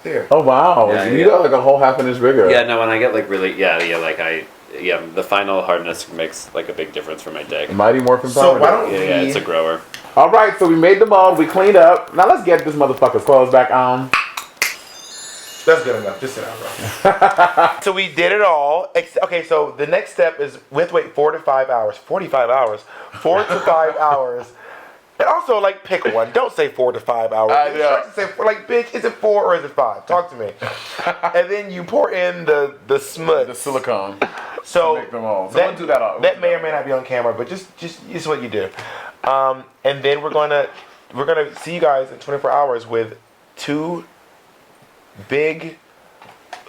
there. Oh wow. Yeah, You yeah. got like a whole half an inch bigger. Yeah, no, when I get like really the final hardness makes like a big difference for my dick. Mighty Morphin So Power. why don't Yeah, it's a grower. All right, so we made the mold. We cleaned up. Now let's get this motherfucker's clothes back on. That's good enough. Just sit down, bro. So we did it all. Okay, so the next step is wait 4 to 5 hours. 45 hours. 4 to 5 hours. And also, like, pick one. Don't say 4 to 5 hours. Yeah. Say, like, bitch, is it 4 or is it 5? Talk to me. And then you pour in the smut. The silicone. So Make them all. So we'll do that all. That may or may not be on camera, but just is what you do. And then we're gonna see you guys in 24 hours with 2 big,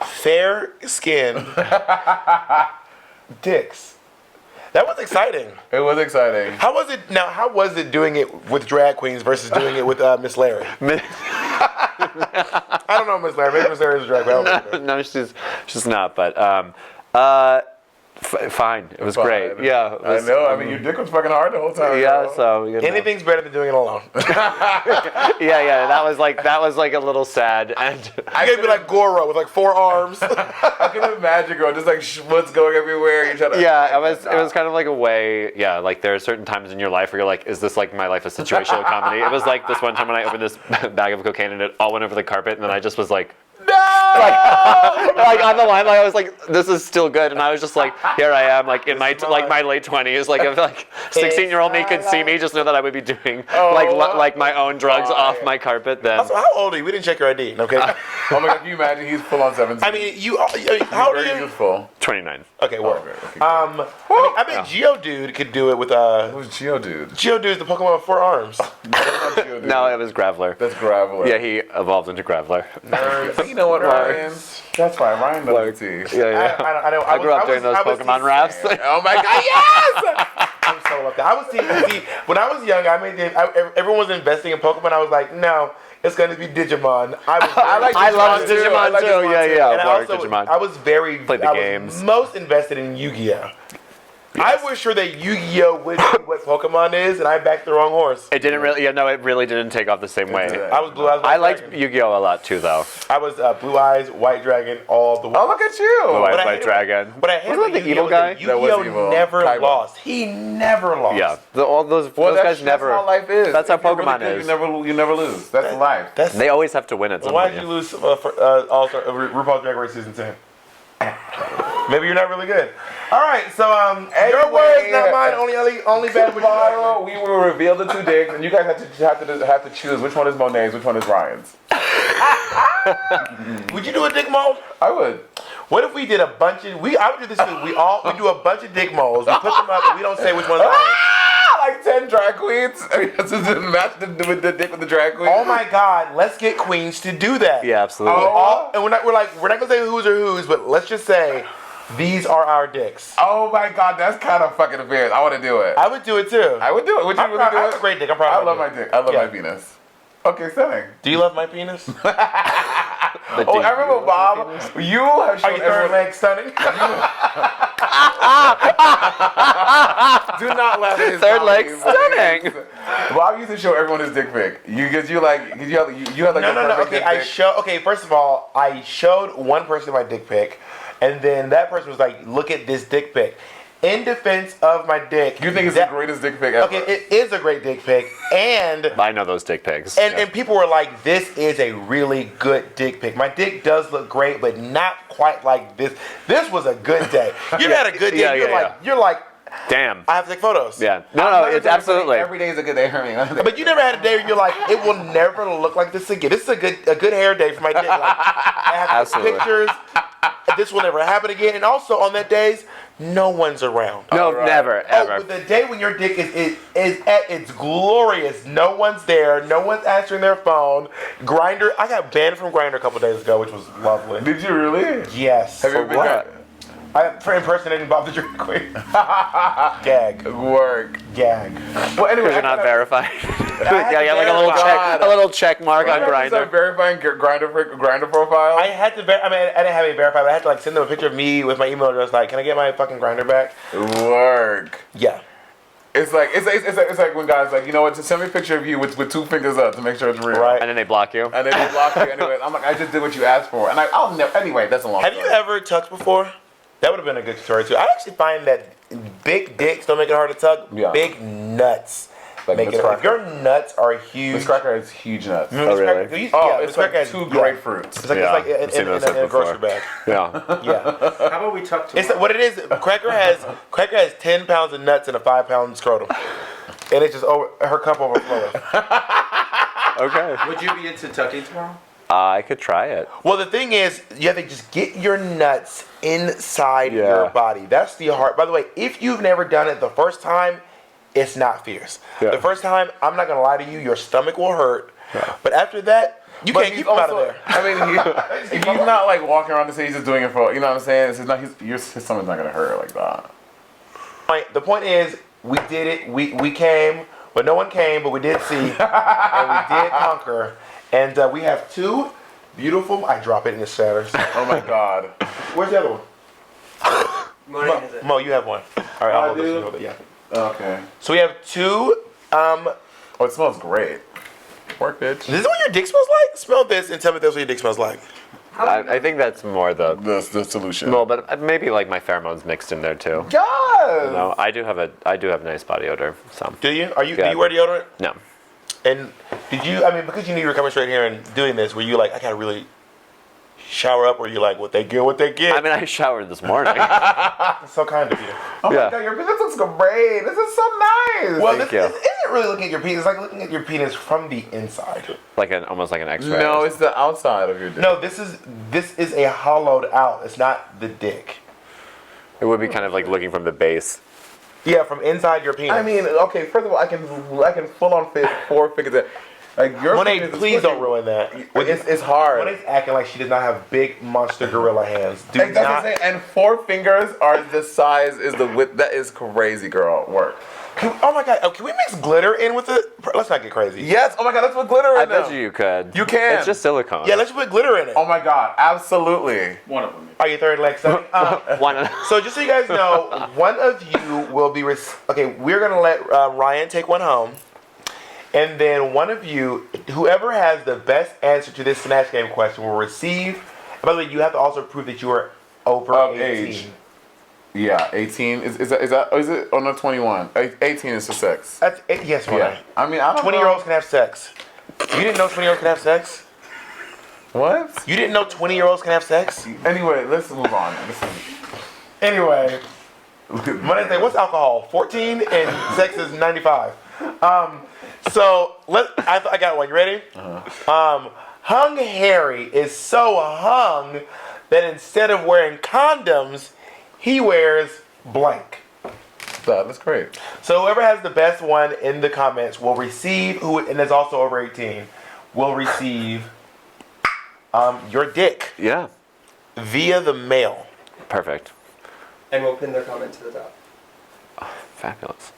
fair-skinned dicks. That was exciting. It was exciting. How was it? Now, how was it doing it with drag queens versus doing it with Miss Larry? I don't know Miss Larry. Maybe Miss Larry is a drag queen. I don't know. No, she's not. But fine. It was great. Yeah. It was, I know. I mean, your dick was fucking hard the whole time. Yeah. bro. So you know. Anything's better than doing it alone. Yeah. That was like a little sad. And I could be like Goro with like 4 arms. I can imagine, girl, just like schmutz going everywhere. You're trying to. yeah, it was kind of like a way. Yeah, like there are certain times in your life where you're like, is this like my life a situational comedy? It was like this one time when I opened this bag of cocaine and it all went over the carpet, and then I just was like. No! Like on the line, like I was like, "This is still good," and I was just like, "Here I am, like in my late 20s, like if like 16-year-old me could see me, just know that I would be doing like my own drugs off my carpet." Then Also, how old are you? We didn't check your ID. Okay. Oh my God, can you imagine? He's full on 17. I mean, how old are Very you? youthful. 29. Okay, well. Okay. I bet Geodude could do it with Who's Geodude? Geodude's the Pokemon with 4 arms. Geodude. No, it was Graveler. That's Graveler. Yeah, he evolved into Graveler. You know what, Ryan? That's fine. Ryan knows the tea. Yeah. I grew up doing those Pokemon raps. Oh my God, yes! I'm so lucky. I was see, when I was young, everyone was investing in Pokemon. I was like, no, it's going to be Digimon. I loved Digimon too. Yeah. And Digimon. I was very Played the games. most invested in Yu-Gi-Oh. I was sure that Yu-Gi-Oh would be what Pokemon is, and I backed the wrong horse. It didn't really. Yeah, no, it really didn't take off the same way. I was Blue Eyes. White I liked Dragon. Yu-Gi-Oh a lot too, though. I was Blue Eyes, White Dragon, all the way. Oh, look at you! Blue Eyes But I White hated- Dragon. But I hated Wasn't that the evil Yu-Gi-Oh guy? that That was Yu-Gi-Oh evil. never Kaiba. lost. He never lost. Yeah, all those guys never. That's how life is. That's how If you're Pokemon really good, is. You never lose. That's life. They always have to win at some Why point. did you lose for RuPaul's Drag Race season 10? Maybe you're not really good. All right, so your words, not mine. Only bad. Tomorrow we will reveal the 2 dicks, and you guys have to choose which one is Monét's, which one is Ryan's. Would you do a dick mold? I would. What if we did a bunch of I would do this too. We do a bunch of dick molds. We put them up, and we don't say which one's mine. Like 10 drag queens. Match with the dick with the drag queen. Oh my God! Let's get queens to do that. Yeah, absolutely. And we're not gonna say who's or whose, but let's just say these are our dicks. Oh my God, that's kind of fucking weird. I want to do it. I would do it too. I would do it. Would you really do I it? have a great dick. I'm proud I of love my dick. I love my penis. Okay, stunning. Do you love my penis? Oh, I remember, Bob. You have shown Are you third leg stunning? Do not laugh at his Third leg comedy, stunning. Bob used to show everyone his dick pic. You have like No. Okay, first of all, I showed one person my dick pic, and then that person was like, "Look at this dick pic." In defense of my dick, You think it's the greatest dick pic ever? okay, it is a great dick pic, and I know those dick pics. and people were like, "This is a really good dick pic." My dick does look great, but not quite like this. This was a good day. You had a good day. Yeah, You're like, Damn. I have to take photos. Yeah. No, it's absolutely. Every day is a good day for me. But you never had a day where you're like, it will never look like this again. This is a good hair day for my dick. Like, I have Absolutely. pictures. This will never happen again. And also on that days, no one's around. No, never, ever. Oh, the day when your dick is at its glorious, no one's there, no one's answering their phone. Grindr, I got banned from Grindr a couple days ago, which was lovely. Did you really? Yes. Have you ever been what? For impersonating Bob the Drag Queen. Gag. Work. Gag. Well, anyway, Because you're not verified. had Yeah, to like verify. a little check mark on Grindr. Grindr. Verifying Grindr profile. I had to. I didn't have any verified. But I had to send them a picture of me with my email address. Like, can I get my fucking Grindr back? Work. Yeah. It's like when guys like, you know what? Just send me a picture of you with 2 fingers up to make sure it's real. Right. And then they block you. And then they block you anyway. I'm like, I just did what you asked for, and I'll never. Anyway, that's a long. Have you ever tucked before? That would have been a good story too. I actually find that big dicks don't make it hard to tuck. Yeah. Big nuts Like make Miss it hard. If Cracker. your nuts are huge. Miss Cracker has huge nuts. Miss Oh, really? Cracker- Oh, Miss it's like Cracker 2 has- grapefruits. It's like, Yeah, it's I've seen like those in a grocery before. bag. Yeah. Yeah. How about we tuck to It's what it is. Cracker has 10 pounds of nuts and a 5-pound scrotum, and it's just her cup overflowing. Okay. Would you be into tucking tomorrow? I could try it. Well, the thing is, you have to just get your nuts inside Yeah. your body. That's the hard. By the way, if you've never done it the first time, it's not fierce. Yeah. The first time, I'm not gonna lie to you, your stomach will hurt. Yeah. But after that, you But can't he's keep him out of also- there. I mean, he's not like walking around the city, he's just doing it for, you know what I'm saying? It's not, his stomach's not gonna hurt like that. The point is, we did it. We came, but no one came, but we did see, and we did conquer. And we have 2 beautiful. I drop it and it shatters. Oh my God. Where's the other one? Monét has it. Mo, you have one. All right, I'll hold this. do? You hold it. Yeah. Okay. So we have 2. Oh, it smells great. Work, bitch. This is what your dick smells like? Smell this and tell me that's what your dick smells like. I think that's more the solution. well, but maybe like my pheromones mixed in there too. Yes. No, I do have nice body odor. So Do you? Do Yeah. you wear deodorant? no. And did you, because you knew you were coming straight here and doing this, were you like, I gotta really shower up, or you like, what they get, what they get? I mean, I showered this morning. That's so kind of you. Oh Yeah. my God, your penis looks great. This is so nice. Well, Thank this you. isn't really looking at your penis. It's like looking at your penis from the inside. Almost like an X-ray. no, it's the outside of your dick. No, this is a hollowed out. It's not the dick. It would be kind of like looking from the base. Yeah, from inside your penis. I mean, okay. First of all, I can full on fit 4 fingers. Like your Monet, penis is please fucking- don't ruin that. It's hard. Monet's acting like she does not have big monster gorilla hands. Do Like, that's what not. I'm saying. And 4 fingers are the size, is the width. That is crazy, girl. Work. Oh my God! Can we mix glitter in with it? Let's not get crazy. Yes. Oh my God, that's what glitter is. I bet you could. You can. It's just silicone. Yeah, let's put glitter in it. Oh my God, absolutely. One of them. Are you third leg stunning? Why not? So just so you guys know, one of you will be okay. We're gonna let Ryan take one home, and then one of you, whoever has the best answer to this Snatch Game question, will receive. By the way, you have to also prove that you are over Of 18. age. Yeah, 18 is it? Oh no, 21. 18 is for sex. That's it. Yes, Ryan. Yeah. I mean, I don't 20-year-olds can have sex. You didn't know 20-year-olds can have sex? What? You didn't know 20-year-olds can have sex? Anyway, let's move on. Anyway, Monét say, what's alcohol? 14 and sex is 95. So I got one. You ready? Hung Harry is so hung that instead of wearing condoms, he wears blank. That's great. So whoever has the best one in the comments will receive, and is also over 18, will receive your dick Yeah. via the mail. Perfect. And we'll pin their comment to the top. Fabulous.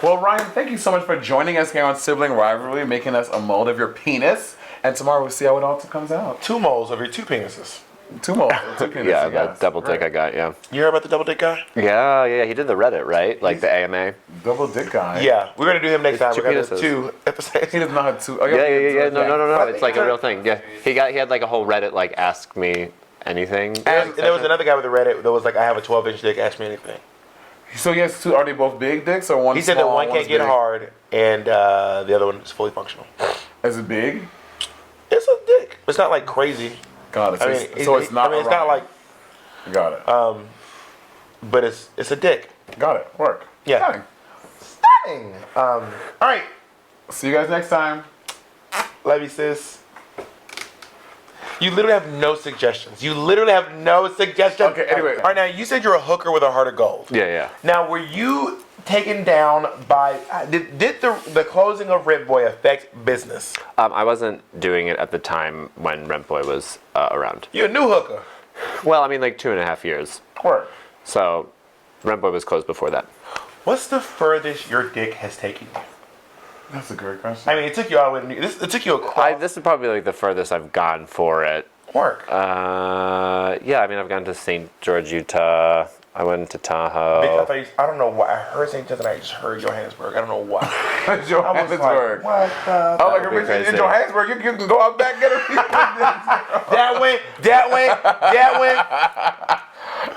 Well, Ryan, thank you so much for joining us here on Sibling Rivalry, making us a mold of your penis. And tomorrow we'll see how it all comes out. 2 moles of your 2 penises. 2 molds. 2 penises. Yeah, yes. that double dick I got, yeah. You heard about the double dick guy? Yeah, he did the Reddit, right? Like the AMA. Double dick guy. Yeah, we're gonna do him next time. Two We're gonna penises. do 2 episodes. He does not have 2. Oh, Yeah. No. It's like a real thing. Yeah. He had like a whole Reddit like ask me anything. And there was another guy with a Reddit that was like, I have a 12-inch dick, ask me anything. So he has 2. Are they both big dicks or one? He said that small, one can't one's get big? hard and the other one is fully functional. Is it big? It's a dick. It's not like crazy. Got it. I mean, It's not. it's not like, Got it. but it's a dick. Got it. Work. Yeah. Got it. Stunning. All right. See you guys next time. Love you, sis. You literally have no suggestions. Okay, anyway. All right, now you said you're a hooker with a heart of gold. Yeah. Now, were you taken down by? Did the closing of Rent Boy affect business? I wasn't doing it at the time when Rent Boy was around. You're a new hooker. Well, I mean like 2.5 years. Work. So Rent Boy was closed before that. What's the furthest your dick has taken you? That's a great question. I mean, it took you all the way. It took you across. This is probably like the furthest I've gone for it. Work. Yeah, I mean I've gone to St. George, Utah. I went to Tahoe. I don't know why. I heard St. John's and I just heard Johannesburg. I don't know why. Johannesburg. What the? Oh, like That would be if it's in crazy. Johannesburg, you can go out back and get a piece. That went.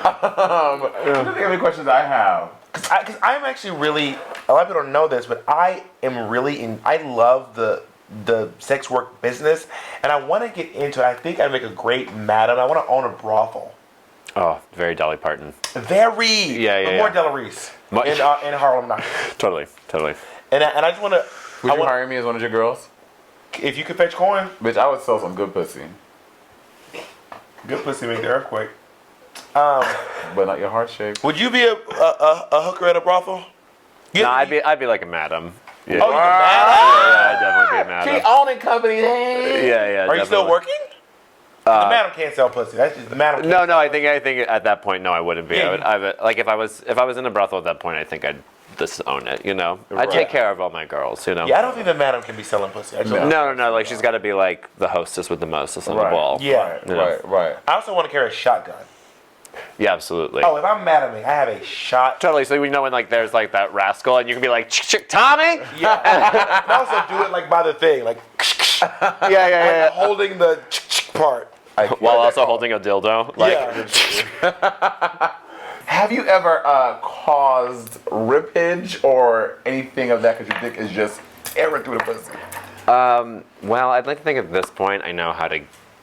I don't think any questions I have. Because I'm actually really, a lot of people don't know this, but I am really I love the sex work business, and I want to get into it. I think I'd make a great madam. I want to own a brothel. Oh, very Dolly Parton. Very. Yeah, But more Della Reese in Harlem Night. Totally. And I just want to. Would you hire me as one of your girls? If you could fetch coin, Bitch, I would sell some good pussy. good pussy make the earthquake. But not your heart shape. Would you be a hooker at a brothel? No, I'd be like a madam. Yeah. Oh, you're Yeah, mad? I'd definitely be a madam. owning company, hey. Yeah. Are you still definitely. working? The madam can't sell pussy. That's just the madam. Can't No, I think at that point, no, I wouldn't be. Yeah, I would like if I was in a brothel at that point, I think I'd just own it. You know, I'd take care of all my girls. You know. Yeah, I don't think the madam can be selling pussy. Actually. No. Like she's got to be like the hostess with the mostest on the wall. Yeah. You know? Right. I also want to carry a shotgun. Yeah, absolutely. Oh, if I'm madaming, I have a shot. Totally. So we know when like there's like that rascal, and you can be like, Tommy. Yeah. And also do it like by the thing, like Yeah. holding the part. While also holding a dildo. Like, Yeah. Have you ever caused rippage or anything of that because your dick is just tearing through the pussy? Well, I'd like to think at this point I know how to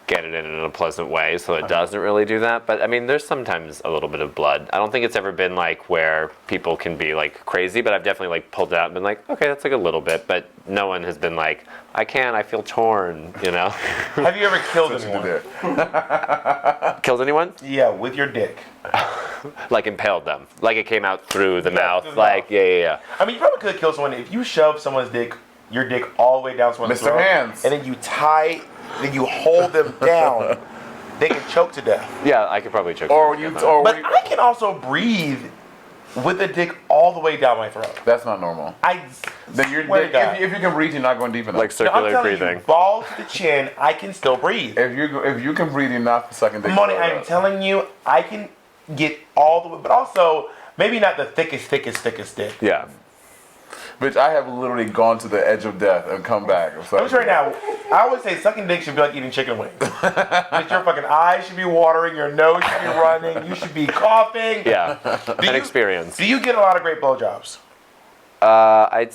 get it in a pleasant way, so it doesn't really do that. But I mean, there's sometimes a little bit of blood. I don't think it's ever been like where people can be like crazy, but I've definitely like pulled it out and been like, okay, that's like a little bit. But no one has been like, I feel torn, you know? Have you ever killed anyone? Killed anyone? Yeah, with your dick. Like impaled them. Like it came out through the Yeah, mouth. through the Like, mouth. yeah. I mean, you probably could kill someone if you shove someone's dick, your dick all the way down someone's Mr. throat, Hands. and then you hold them down. They can choke to death. Yeah, I could probably choke. Or someone you, with or But when you, I can also breathe with the dick all the way down my throat. that's not normal. Then you're swear to God. if you can breathe, you're not going deep enough. like No, I'm circular telling breathing. you, balls to the chin, I can still breathe. if you can breathe enough, sucking dick. Money, I'm telling you, I can get all the way, but also maybe not the thickest dick. Yeah. Bitch, I have literally gone to the edge of death and come back. So, I'm right now, I would say sucking dick should be like eating chicken wings. Bitch, your fucking eyes should be watering, your nose should be running, you should be coughing. Yeah. Do An you- experience. Do you get a lot of great blowjobs? I'd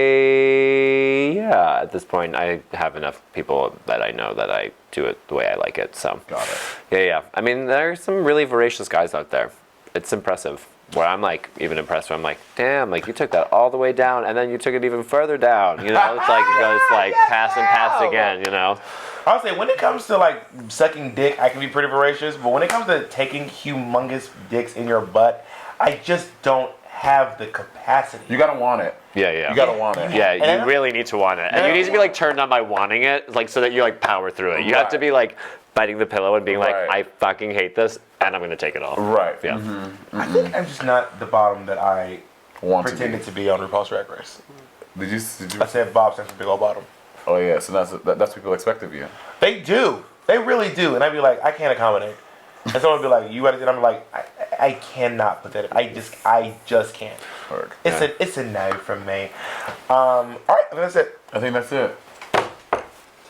say, yeah, at this point, I have enough people that I know that I do it the way I like it, so. Got it. Yeah. I mean, there are some really voracious guys out there. It's impressive. where I'm like even impressed. Where I'm like, damn, like you took that all the way down, and then you took it even further down. You know, it's like it goes like pass and pass again. You know. I'll say when it comes to like sucking dick, I can be pretty voracious, but when it comes to taking humongous dicks in your butt, I just don't have the capacity. You gotta want it. Yeah. You gotta want it. Yeah, you really need to want it, and you need to be like turned on by wanting it, like so that you like power through it. You have to be like biting the pillow and being like, I fucking hate this, and I'm gonna take it all. Right. Yeah. I think I'm just not the bottom that I pretended to be on RuPaul's Drag Race. Did you? I said Bob Simpson, big old bottom. Oh yeah, so that's what people expect of you. They do. They really do. And I'd be like, I can't accommodate. And someone would be like, you got to, and I'm like, I cannot put that. I just can't. Word. It's a no from me. All right, I think that's it. I think that's it.